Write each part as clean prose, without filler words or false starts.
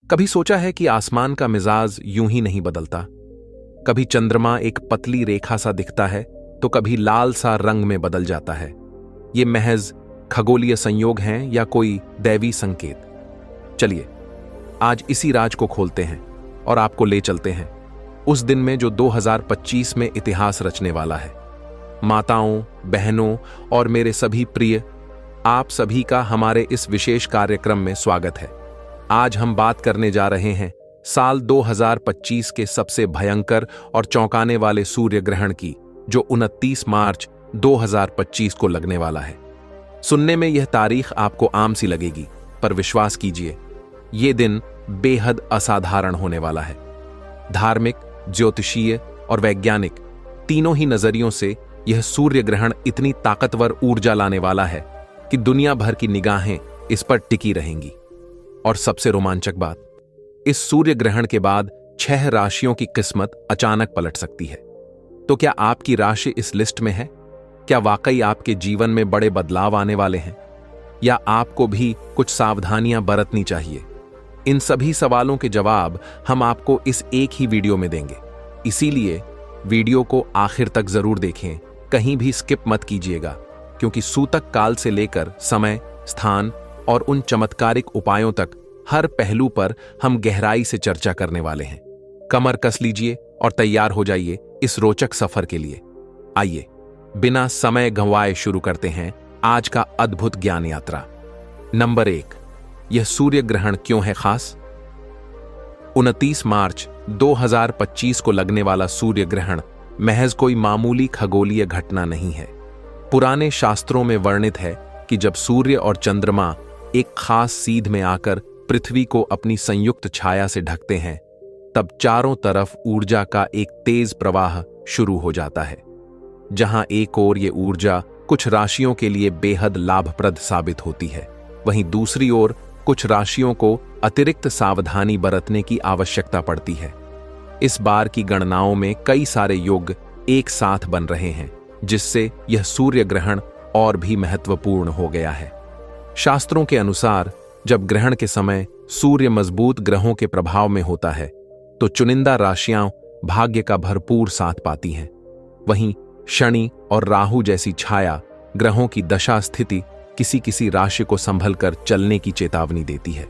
कभी सोचा है कि आसमान का मिजाज यूं ही नहीं बदलता। कभी चंद्रमा एक पतली रेखा सा दिखता है तो कभी लाल सा रंग में बदल जाता है। ये महज खगोलीय संयोग हैं या कोई दैवी संकेत? चलिए आज इसी राज को खोलते हैं और आपको ले चलते हैं उस दिन में जो 2025 में इतिहास रचने वाला है। माताओं, बहनों और मेरे सभी प्रिय, आप सभी का हमारे इस विशेष कार्यक्रम में स्वागत है। आज हम बात करने जा रहे हैं साल 2025 के सबसे भयंकर और चौंकाने वाले सूर्य ग्रहण की, जो 29 मार्च 2025 को लगने वाला है। सुनने में यह तारीख आपको आम सी लगेगी, पर विश्वास कीजिए यह दिन बेहद असाधारण होने वाला है। धार्मिक, ज्योतिषीय और वैज्ञानिक तीनों ही नजरियों से यह सूर्य ग्रहण इतनी ताकतवर ऊर्जा लाने वाला है कि दुनिया भर की निगाहें इस पर टिकी रहेंगी। और सबसे रोमांचक बात, इस सूर्य ग्रहण के बाद 6 राशियों की किस्मत अचानक पलट सकती है। तो क्या आपकी राशि इस लिस्ट में है? क्या वाकई आपके जीवन में बड़े बदलाव आने वाले हैं, या आपको भी कुछ सावधानियां बरतनी चाहिए? इन सभी सवालों के जवाब हम आपको इस एक ही वीडियो में देंगे। इसीलिए वीडियो को आखिर तक जरूर देखें, कहीं भी स्किप मत कीजिएगा, क्योंकि सूतक काल से लेकर समय, स्थान और उन चमत्कारिक उपायों तक हर पहलू पर हम गहराई से चर्चा करने वाले हैं। कमर कस लीजिए और तैयार हो जाइए इस रोचक सफर के लिए। आइए बिना समय गंवाए शुरू करते हैं आज का अद्भुत ज्ञान यात्रा। नंबर 1, यह सूर्य ग्रहण क्यों है खास? 29 मार्च 2025 को लगने वाला सूर्य ग्रहण महज कोई मामूली खगोलीय घटना नहीं है। पुराने शास्त्रों में वर्णित है कि जब सूर्य और चंद्रमा एक खास सीध में आकर पृथ्वी को अपनी संयुक्त छाया से ढकते हैं, तब चारों तरफ ऊर्जा का एक तेज प्रवाह शुरू हो जाता है। जहां एक ओर ये ऊर्जा कुछ राशियों के लिए बेहद लाभप्रद साबित होती है, वहीं दूसरी ओर कुछ राशियों को अतिरिक्त सावधानी बरतने की आवश्यकता पड़ती है। इस बार की गणनाओं में कई सारे योग एक साथ बन रहे हैं, जिससे यह सूर्य ग्रहण और भी महत्वपूर्ण हो गया है। शास्त्रों के अनुसार जब ग्रहण के समय सूर्य मजबूत ग्रहों के प्रभाव में होता है तो चुनिंदा राशियां भाग्य का भरपूर साथ पाती हैं। वहीं शनि और राहु जैसी छाया ग्रहों की दशा स्थिति किसी किसी राशि को संभल कर चलने की चेतावनी देती है।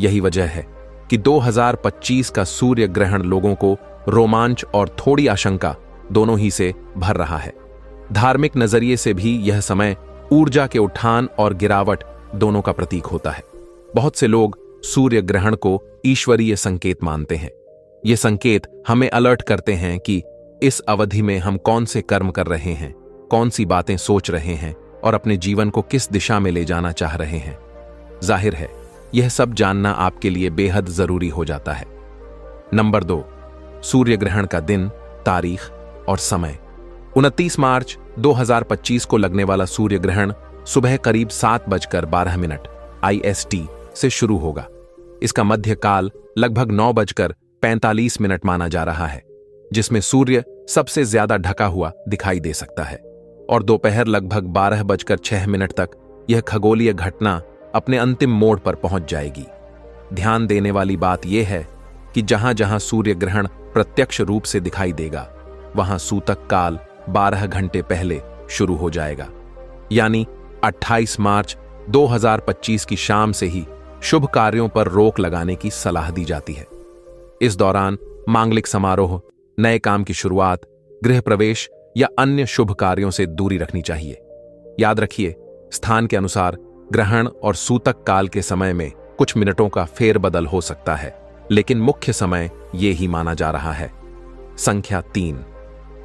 यही वजह है कि 2025 का सूर्य ग्रहण लोगों को रोमांच और थोड़ी आशंका दोनों ही से भर रहा है। धार्मिक नजरिए से भी यह समय ऊर्जा के उठान और गिरावट दोनों का प्रतीक होता है। बहुत से लोग सूर्य ग्रहण को ईश्वरीय संकेत मानते हैं। ये संकेत हमें अलर्ट करते हैं कि इस अवधि में हम कौन से कर्म कर रहे हैं, कौन सी बातें सोच रहे हैं और अपने जीवन को किस दिशा में ले जाना चाह रहे हैं। जाहिर है यह सब जानना आपके लिए बेहद जरूरी हो जाता है। नंबर 2, सूर्य ग्रहण का दिन, तारीख और समय। 29 मार्च 2025 को लगने वाला सूर्य ग्रहण सुबह करीब 7:12 IST से शुरू होगा। इसका मध्य काल लगभग 9:45 माना जा रहा है, जिसमें सूर्य सबसे ज्यादा ढका हुआ दिखाई दे सकता है। और दोपहर लगभग 12:06 तक यह खगोलीय घटना अपने अंतिम मोड़ पर पहुंच जाएगी। ध्यान देने वाली बात यह है कि जहां जहां सूर्य ग्रहण प्रत्यक्ष रूप से दिखाई देगा, वहां सूतक काल 12 घंटे पहले शुरू हो जाएगा। यानी 28 मार्च 2025 की शाम से ही शुभ कार्यों पर रोक लगाने की सलाह दी जाती है। इस दौरान मांगलिक समारोह, नए काम की शुरुआत, गृह प्रवेश या अन्य शुभ कार्यों से दूरी रखनी चाहिए। याद रखिए, स्थान के अनुसार ग्रहण और सूतक काल के समय में कुछ मिनटों का फेरबदल हो सकता है, लेकिन मुख्य समय ये ही माना जा रहा है। संख्या 3,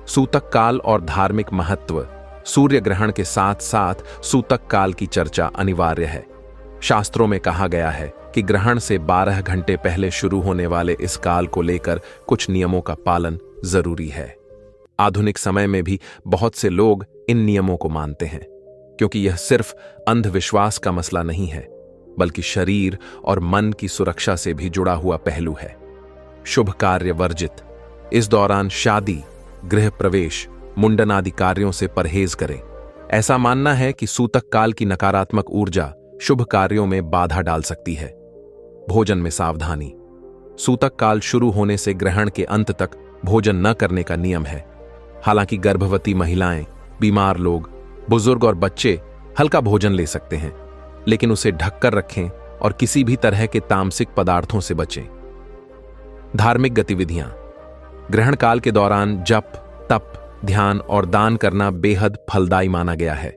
सूतक काल और धार्मिक महत्व। सूर्य ग्रहण के साथ साथ सूतक काल की चर्चा अनिवार्य है। शास्त्रों में कहा गया है कि ग्रहण से 12 घंटे पहले शुरू होने वाले इस काल को लेकर कुछ नियमों का पालन जरूरी है। आधुनिक समय में भी बहुत से लोग इन नियमों को मानते हैं, क्योंकि यह सिर्फ अंधविश्वास का मसला नहीं है, बल्कि शरीर और मन की सुरक्षा से भी जुड़ा हुआ पहलू है। शुभ कार्य वर्जित। इस दौरान शादी, गृह प्रवेश, मुंडन आदि कार्यों से परहेज करें। ऐसा मानना है कि सूतक काल की नकारात्मक ऊर्जा शुभ कार्यों में बाधा डाल सकती है। भोजन में सावधानी। सूतक काल शुरू होने से ग्रहण के अंत तक भोजन न करने का नियम है। हालांकि गर्भवती महिलाएं, बीमार लोग, बुजुर्ग और बच्चे हल्का भोजन ले सकते हैं, लेकिन उसे ढककर रखें और किसी भी तरह के तामसिक पदार्थों से बचें। धार्मिक गतिविधियां। ग्रहण काल के दौरान जप, तप, ध्यान और दान करना बेहद फलदायी माना गया है।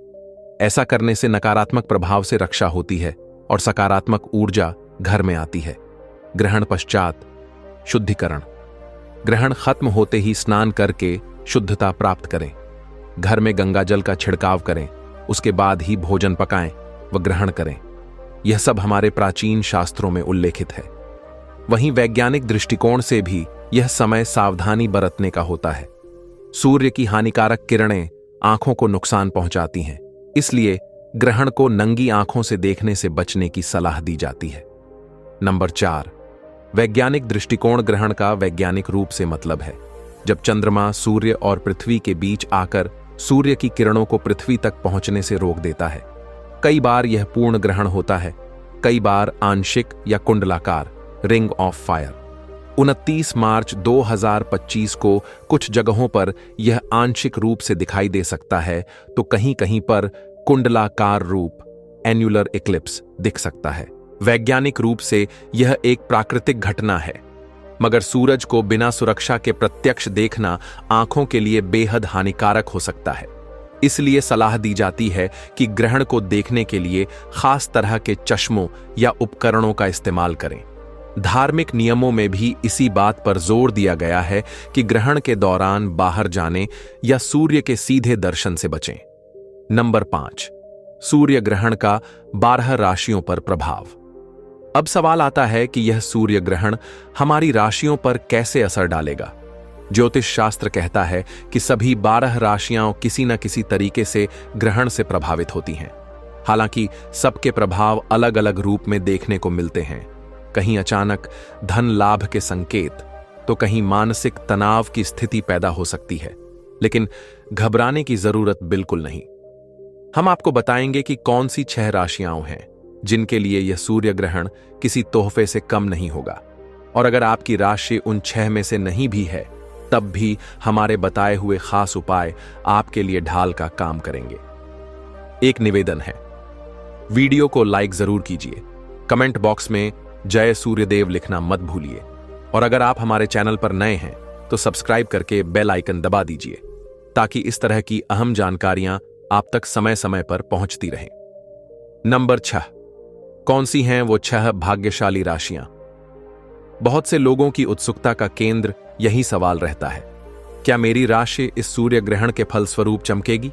ऐसा करने से नकारात्मक प्रभाव से रक्षा होती है और सकारात्मक ऊर्जा घर में आती है। ग्रहण पश्चात शुद्धिकरण। ग्रहण खत्म होते ही स्नान करके शुद्धता प्राप्त करें। घर में गंगाजल का छिड़काव करें, उसके बाद ही भोजन पकाएं व ग्रहण करें। यह सब हमारे प्राचीन शास्त्रों में उल्लेखित है। वहीं वैज्ञानिक दृष्टिकोण से भी यह समय सावधानी बरतने का होता है। सूर्य की हानिकारक किरणें आंखों को नुकसान पहुंचाती हैं, इसलिए ग्रहण को नंगी आंखों से देखने से बचने की सलाह दी जाती है। नंबर 4, वैज्ञानिक दृष्टिकोण। ग्रहण का वैज्ञानिक रूप से मतलब है जब चंद्रमा सूर्य और पृथ्वी के बीच आकर सूर्य की किरणों को पृथ्वी तक पहुंचने से रोक देता है। कई बार यह पूर्ण ग्रहण होता है, कई बार आंशिक या कुंडलाकार, रिंग ऑफ फायर। 29 मार्च 2025 को कुछ जगहों पर यह आंशिक रूप से दिखाई दे सकता है, तो कहीं कहीं पर कुंडलाकार रूप, एन्युलर इक्लिप्स, दिख सकता है। वैज्ञानिक रूप से यह एक प्राकृतिक घटना है, मगर सूरज को बिना सुरक्षा के प्रत्यक्ष देखना आंखों के लिए बेहद हानिकारक हो सकता है। इसलिए सलाह दी जाती है कि ग्रहण को देखने के लिए खास तरह के चश्मों या उपकरणों का इस्तेमाल करें। धार्मिक नियमों में भी इसी बात पर जोर दिया गया है कि ग्रहण के दौरान बाहर जाने या सूर्य के सीधे दर्शन से बचें। नंबर 5, सूर्य ग्रहण का 12 राशियों पर प्रभाव। अब सवाल आता है कि यह सूर्य ग्रहण हमारी राशियों पर कैसे असर डालेगा। ज्योतिष शास्त्र कहता है कि सभी 12 राशियां किसी न किसी तरीके से ग्रहण से प्रभावित होती हैं। हालांकि सबके प्रभाव अलग अलग रूप में देखने को मिलते हैं। कहीं अचानक धन लाभ के संकेत, तो कहीं मानसिक तनाव की स्थिति पैदा हो सकती है, लेकिन घबराने की जरूरत बिल्कुल नहीं। हम आपको बताएंगे कि कौन सी 6 राशियां हैं जिनके लिए यह सूर्य ग्रहण किसी तोहफे से कम नहीं होगा। और अगर आपकी राशि उन 6 में से नहीं भी है, तब भी हमारे बताए हुए खास उपाय आपके लिए ढाल का काम करेंगे। एक निवेदन है, वीडियो को लाइक जरूर कीजिए, कमेंट बॉक्स में जय सूर्यदेव लिखना मत भूलिए, और अगर आप हमारे चैनल पर नए हैं तो सब्सक्राइब करके बेल आइकन दबा दीजिए ताकि इस तरह की अहम जानकारियां आप तक समय समय पर पहुंचती रहें। नंबर 6, कौन सी हैं वो 6 भाग्यशाली राशियां? बहुत से लोगों की उत्सुकता का केंद्र यही सवाल रहता है, क्या मेरी राशि इस सूर्य ग्रहण के फलस्वरूप चमकेगी?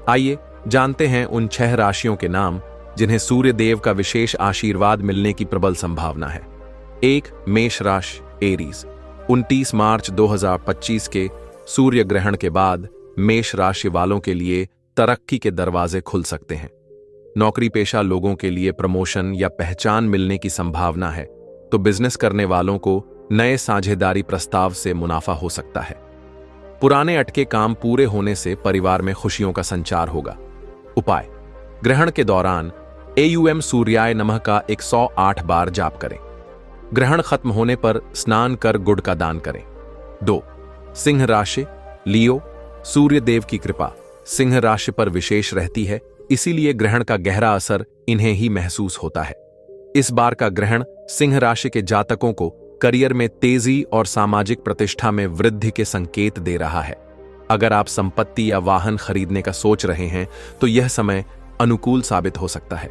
आइए जानते हैं उन 6 राशियों के नाम जिन्हें सूर्य देव का विशेष आशीर्वाद मिलने की प्रबल संभावना है। 1, मेष राशि, एरीज। 29 मार्च 2025 के सूर्य ग्रहण के बाद मेष राशि वालों के लिए तरक्की के दरवाजे खुल सकते हैं। नौकरी पेशा लोगों के लिए प्रमोशन या पहचान मिलने की संभावना है, तो बिजनेस करने वालों को नए साझेदारी प्रस्ताव से मुनाफा हो सकता है। पुराने अटके काम पूरे होने से परिवार में खुशियों का संचार होगा। उपाय, ग्रहण के दौरान एयूएम सूर्याय नमः का 108 बार जाप करें। ग्रहण खत्म होने पर स्नान कर गुड़ का दान करें। 2, सिंह राशि, लियो। सूर्य देव की कृपा सिंह राशि पर विशेष रहती है, इसीलिए ग्रहण का गहरा असर इन्हें ही महसूस होता है। इस बार का ग्रहण सिंह राशि के जातकों को करियर में तेजी और सामाजिक प्रतिष्ठा में वृद्धि के संकेत दे रहा है। अगर आप संपत्ति या वाहन खरीदने का सोच रहे हैं तो यह समय अनुकूल साबित हो सकता है।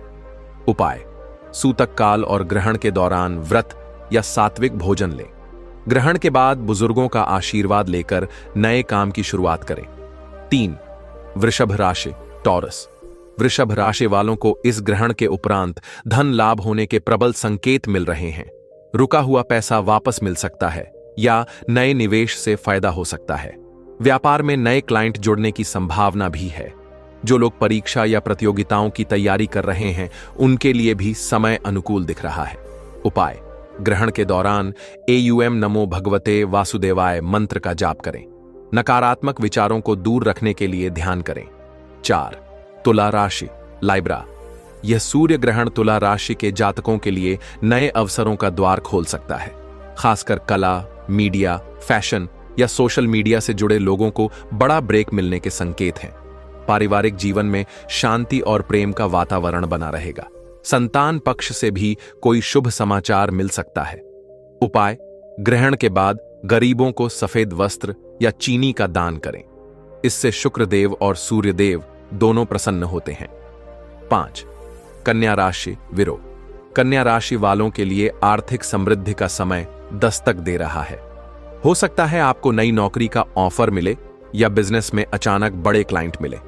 उपाय, सूतक काल और ग्रहण के दौरान व्रत या सात्विक भोजन लें। ग्रहण के बाद बुजुर्गों का आशीर्वाद लेकर नए काम की शुरुआत करें। 3, वृषभ राशि, टॉरस। वृषभ राशि वालों को इस ग्रहण के उपरांत धन लाभ होने के प्रबल संकेत मिल रहे हैं। रुका हुआ पैसा वापस मिल सकता है या नए निवेश से फायदा हो सकता है। व्यापार में नए क्लाइंट जुड़ने की संभावना भी है। जो लोग परीक्षा या प्रतियोगिताओं की तैयारी कर रहे हैं उनके लिए भी समय अनुकूल दिख रहा है। उपाय, ग्रहण के दौरान एयूएम नमो भगवते वासुदेवाय मंत्र का जाप करें। नकारात्मक विचारों को दूर रखने के लिए ध्यान करें। 4, तुला राशि, लाइब्रा। यह सूर्य ग्रहण तुला राशि के जातकों के लिए नए अवसरों का द्वार खोल सकता है। खासकर कला, मीडिया, फैशन या सोशल मीडिया से जुड़े लोगों को बड़ा ब्रेक मिलने के संकेत हैं। पारिवारिक जीवन में शांति और प्रेम का वातावरण बना रहेगा। संतान पक्ष से भी कोई शुभ समाचार मिल सकता है। उपाय: ग्रहण के बाद गरीबों को सफेद वस्त्र या चीनी का दान करें। इससे शुक्रदेव और सूर्यदेव दोनों प्रसन्न होते हैं। 5. कन्या राशि विरो। कन्या राशि वालों के लिए आर्थिक समृद्धि का समय दस्तक दे रहा है। हो सकता है आपको नई नौकरी का ऑफर मिले या बिजनेस में अचानक बड़े क्लाइंट मिले।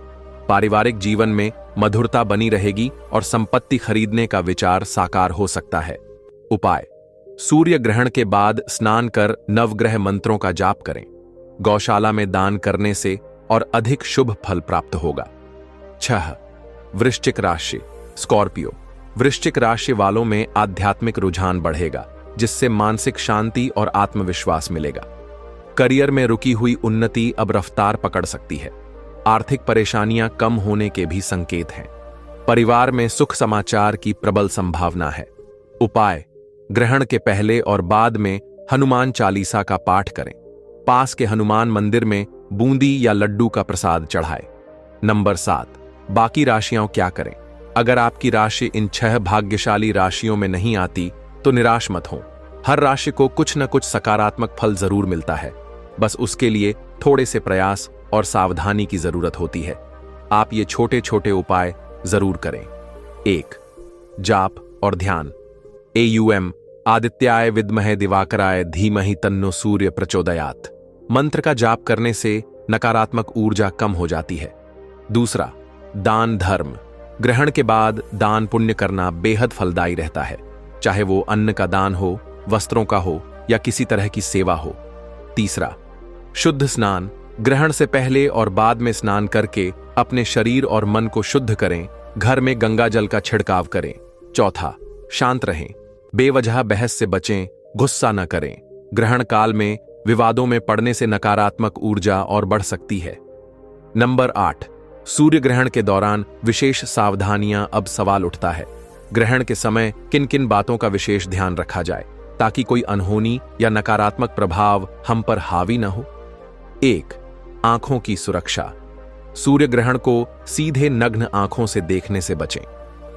पारिवारिक जीवन में मधुरता बनी रहेगी और संपत्ति खरीदने का विचार साकार हो सकता है। उपाय: सूर्य ग्रहण के बाद स्नान कर नवग्रह मंत्रों का जाप करें। गौशाला में दान करने से और अधिक शुभ फल प्राप्त होगा। 6. वृश्चिक राशि स्कॉर्पियो। वृश्चिक राशि वालों में आध्यात्मिक रुझान बढ़ेगा, जिससे मानसिक शांति और आत्मविश्वास मिलेगा। करियर में रुकी हुई उन्नति अब रफ्तार पकड़ सकती है। आर्थिक परेशानियां कम होने के भी संकेत हैं। परिवार में सुख समाचार की प्रबल संभावना है। उपाय: ग्रहण के पहले और बाद में हनुमान चालीसा का पाठ करें। पास के हनुमान मंदिर में बूंदी या लड्डू का प्रसाद चढ़ाएं। नंबर 7. बाकी राशियां क्या करें? अगर आपकी राशि इन 6 भाग्यशाली राशियों में नहीं आती तो निराश मत हो। हर राशि को कुछ न कुछ सकारात्मक फल जरूर मिलता है। बस उसके लिए थोड़े से प्रयास और सावधानी की जरूरत होती है। आप ये छोटे छोटे उपाय जरूर करें। 1. जाप और ध्यान। AUM आदित्याय विद्महे दिवाकराय धीमहि तन्नो सूर्य प्रचोदयात् मंत्र का जाप करने से नकारात्मक ऊर्जा कम हो जाती है। 2. दान धर्म। ग्रहण के बाद दान पुण्य करना बेहद फलदायी रहता है, चाहे वो अन्न का दान हो, वस्त्रों का हो या किसी तरह की सेवा हो। 3. शुद्ध स्नान। ग्रहण से पहले और बाद में स्नान करके अपने शरीर और मन को शुद्ध करें। घर में गंगा जल का छिड़काव करें। 4. शांत रहें। बेवजह बहस से बचें, गुस्सा न करें। ग्रहण काल में विवादों में पड़ने से नकारात्मक ऊर्जा और बढ़ सकती है। नंबर 8. सूर्य ग्रहण के दौरान विशेष सावधानियां। अब सवाल उठता है, ग्रहण के समय किन किन बातों का विशेष ध्यान रखा जाए ताकि कोई अनहोनी या नकारात्मक प्रभाव हम पर हावी न हो। 1. आंखों की सुरक्षा। सूर्य ग्रहण को सीधे नग्न आंखों से देखने से बचें।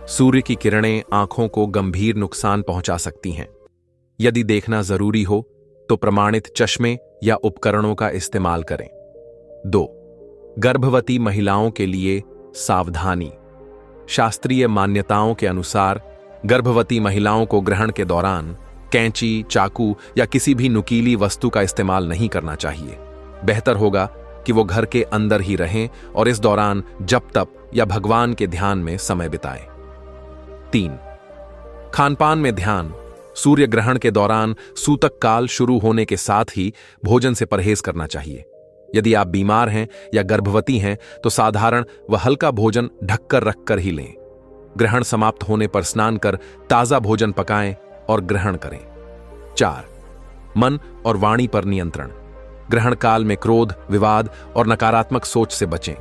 सूर्य की किरणें आंखों को गंभीर नुकसान पहुंचा सकती हैं। यदि देखना जरूरी हो तो प्रमाणित चश्मे या उपकरणों का इस्तेमाल करें। 2. गर्भवती महिलाओं के लिए सावधानी। शास्त्रीय मान्यताओं के अनुसार गर्भवती महिलाओं को ग्रहण के दौरान कैंची, चाकू या किसी भी नुकीली वस्तु का इस्तेमाल नहीं करना चाहिए। बेहतर होगा कि वो घर के अंदर ही रहें और इस दौरान जप तप या भगवान के ध्यान में समय बिताएं। 3. खानपान में ध्यान। सूर्य ग्रहण के दौरान सूतक काल शुरू होने के साथ ही भोजन से परहेज करना चाहिए। यदि आप बीमार हैं या गर्भवती हैं तो साधारण व हल्का भोजन ढककर रखकर ही लें। ग्रहण समाप्त होने पर स्नान कर ताजा भोजन पकाएं और ग्रहण करें। 4. मन और वाणी पर नियंत्रण। ग्रहण काल में क्रोध, विवाद और नकारात्मक सोच से बचें।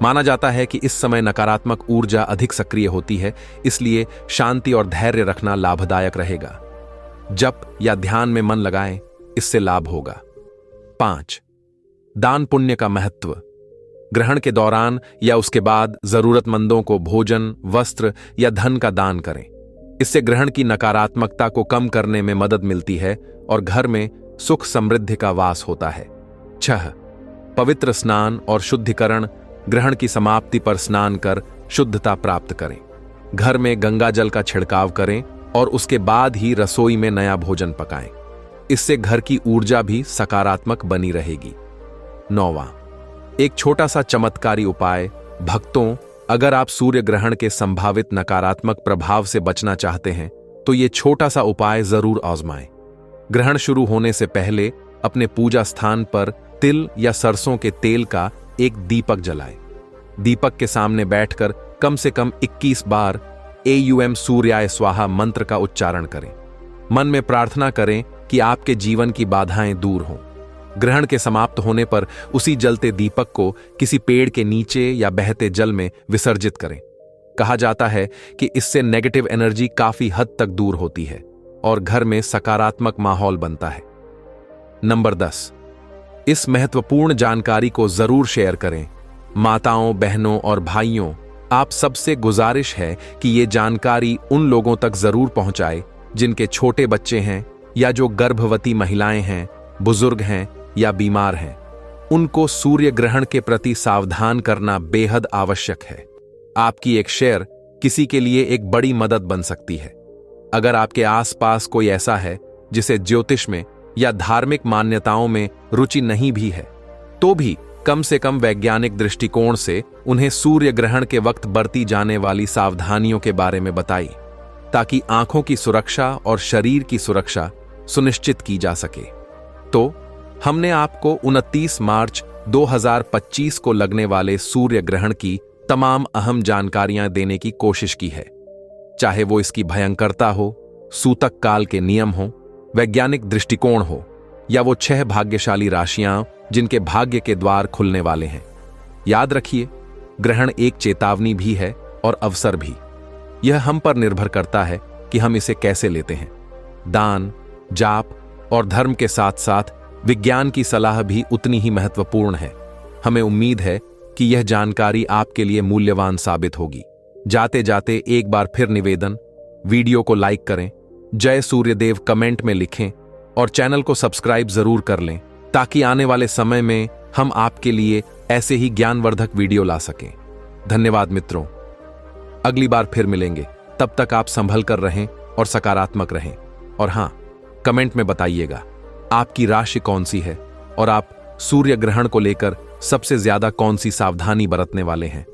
माना जाता है कि इस समय नकारात्मक ऊर्जा अधिक सक्रिय होती है, इसलिए शांति और धैर्य रखना लाभदायक रहेगा। जप या ध्यान में मन लगाएं, इससे लाभ होगा। 5. दान पुण्य का महत्व। ग्रहण के दौरान या उसके बाद जरूरतमंदों को भोजन, वस्त्र या धन का दान करें। इससे ग्रहण की नकारात्मकता को कम करने में मदद मिलती है और घर में सुख समृद्धि का वास होता है। 6. पवित्र स्नान और शुद्धिकरण। ग्रहण की समाप्ति पर स्नान कर शुद्धता प्राप्त करें। घर में गंगा जल का छिड़काव करें और उसके बाद ही रसोई में नया भोजन पकाएं। इससे घर की ऊर्जा भी सकारात्मक बनी रहेगी। 9. एक छोटा सा चमत्कारी उपाय। भक्तों, अगर आप सूर्य ग्रहण के संभावित नकारात्मक प्रभाव से बचना चाहते हैं तो ये छोटा सा उपाय जरूर आजमाएं। ग्रहण शुरू होने से पहले अपने पूजा स्थान पर तिल या सरसों के तेल का एक दीपक जलाएं। दीपक के सामने बैठकर कम से कम 21 बार AUM सूर्याय स्वाहा मंत्र का उच्चारण करें। मन में प्रार्थना करें कि आपके जीवन की बाधाएं दूर हों। ग्रहण के समाप्त होने पर उसी जलते दीपक को किसी पेड़ के नीचे या बहते जल में विसर्जित करें। कहा जाता है कि इससे नेगेटिव एनर्जी काफी हद तक दूर होती है। और घर में सकारात्मक माहौल बनता है। नंबर 10, इस महत्वपूर्ण जानकारी को जरूर शेयर करें। माताओं, बहनों और भाइयों, आप सबसे गुजारिश है कि ये जानकारी उन लोगों तक जरूर पहुंचाए जिनके छोटे बच्चे हैं या जो गर्भवती महिलाएं हैं, बुजुर्ग हैं या बीमार हैं। उनको सूर्य ग्रहण के प्रति सावधान करना बेहद आवश्यक है। आपकी एक शेयर किसी के लिए एक बड़ी मदद बन सकती है। अगर आपके आसपास कोई ऐसा है जिसे ज्योतिष में या धार्मिक मान्यताओं में रुचि नहीं भी है, तो भी कम से कम वैज्ञानिक दृष्टिकोण से उन्हें सूर्य ग्रहण के वक्त बरती जाने वाली सावधानियों के बारे में बताइए, ताकि आंखों की सुरक्षा और शरीर की सुरक्षा सुनिश्चित की जा सके। तो हमने आपको 29 मार्च 2025 को लगने वाले सूर्य ग्रहण की तमाम अहम जानकारियां देने की कोशिश की है। चाहे वो इसकी भयंकरता हो, सूतक काल के नियम हो, वैज्ञानिक दृष्टिकोण हो, या वो 6 भाग्यशाली राशियां जिनके भाग्य के द्वार खुलने वाले हैं। याद रखिए, ग्रहण एक चेतावनी भी है और अवसर भी। यह हम पर निर्भर करता है कि हम इसे कैसे लेते हैं। दान, जाप और धर्म के साथ साथ विज्ञान की सलाह भी उतनी ही महत्वपूर्ण है। हमें उम्मीद है कि यह जानकारी आपके लिए मूल्यवान साबित होगी। जाते जाते एक बार फिर निवेदन, वीडियो को लाइक करें, जय सूर्यदेव कमेंट में लिखें और चैनल को सब्सक्राइब जरूर कर लें, ताकि आने वाले समय में हम आपके लिए ऐसे ही ज्ञानवर्धक वीडियो ला सकें। धन्यवाद मित्रों, अगली बार फिर मिलेंगे। तब तक आप संभल कर रहें और सकारात्मक रहें। और हां, कमेंट में बताइएगा आपकी राशि कौन सी है और आप सूर्य ग्रहण को लेकर सबसे ज्यादा कौन सी सावधानी बरतने वाले हैं।